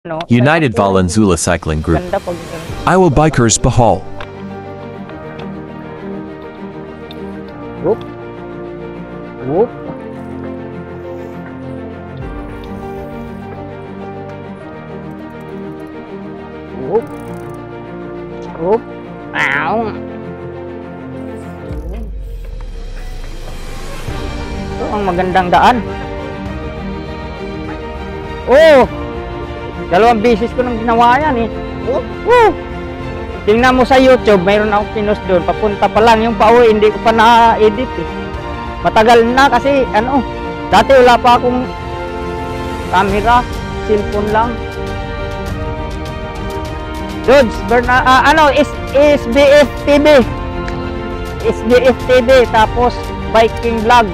No, United Valenzuela Cycling Group. ganda pag Iowa Bikers Bahal. whoop. Whoop. Whoop. Whoop. Ow. Ito ang magandang daan. Oh! Dalawang beses ko nang ginawa yan eh. Woo! Tingnan mo sa YouTube, mayroon akong pinost doon. Papunta pa lang yung pauwi, hindi ko pa na-edit eh. Matagal na kasi ano, dati wala pa akong camera, cellphone lang. Dudes, SBF TV. SBF TV, tapos biking vlog.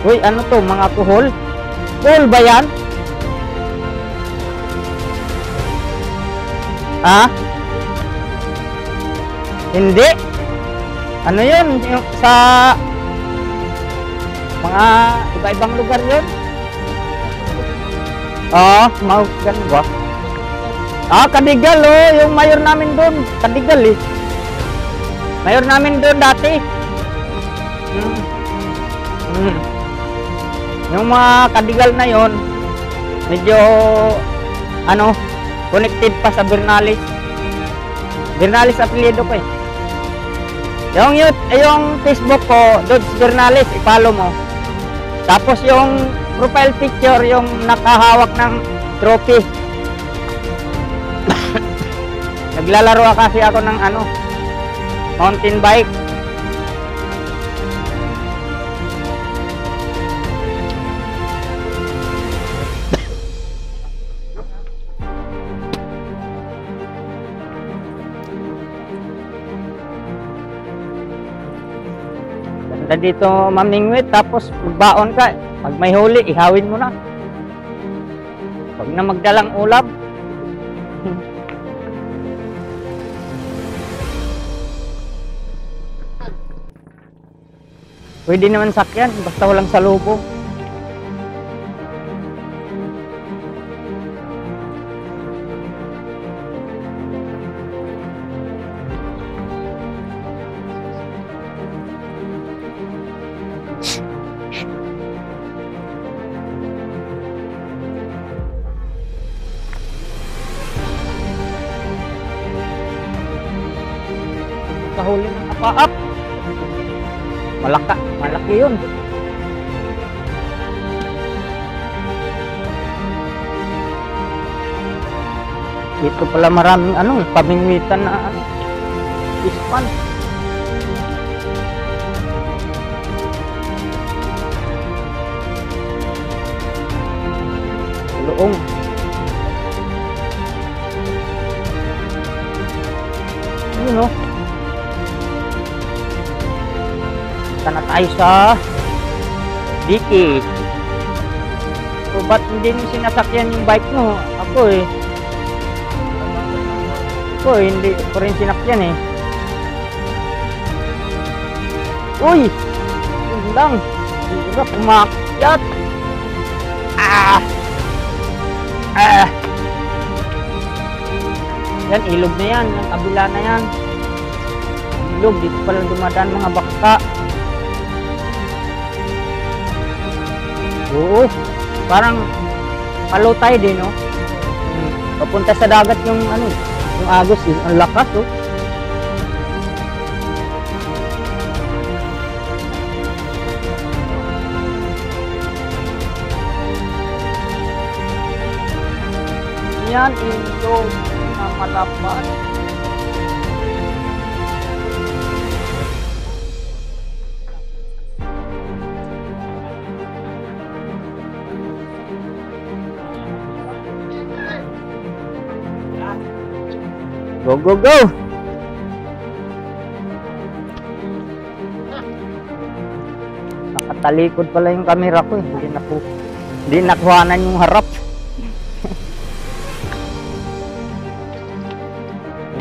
Uy, ano to, mga tuhol? Tuhol ba yan? Ha? Hindi. Ano yun? Yung sa mga iba-ibang lugar yun? Oo, ganun ba? Kadigal oh. Yung mayor namin doon. Kadigal eh. Mayor namin doon dati. Yung mga Kadigal na yon, medyo ano, connected pa sa Bernales. Bernales apelyido ko eh. Yung Facebook ko, Dodge Bernales, i-follow mo. Tapos yung profile picture, yung nakahawak ng trophy. Naglalaro kasi ako ng ano, mountain bike. Ganda dito, mamingwit, tapos magbaon ka. Pag may huli, ihawin mo na. Pag na magdalang ulam. Pwede naman sakyan, basta walang salubong. Kahuli ng apaap. Malaki yun. Ito pala maraming ano, pamingwitan na ano, ispan. Luong. Ano? Punta na tayo sa Diki. So, ba't hindi mo sinasakyan yung bike mo? Ako hindi ko rin sinakyan eh. Uy! Yun lang. Hirap umakyat. Yan, ilog na yan. Yung kabila na yan. Ilog. Dito pala dumadaan mga baka. Oo, parang palutay din, no? Papunta sa dagat yung ano, yung agos, ang lakas, oh. Yan, ilog na malapad. Go, go, go! Nakatalikod pala yung camera ko eh. Hindi nakuhanan yung harap.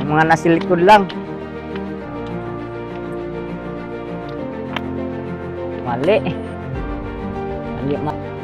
Yung mga nasilikod lang. Mali. Mali.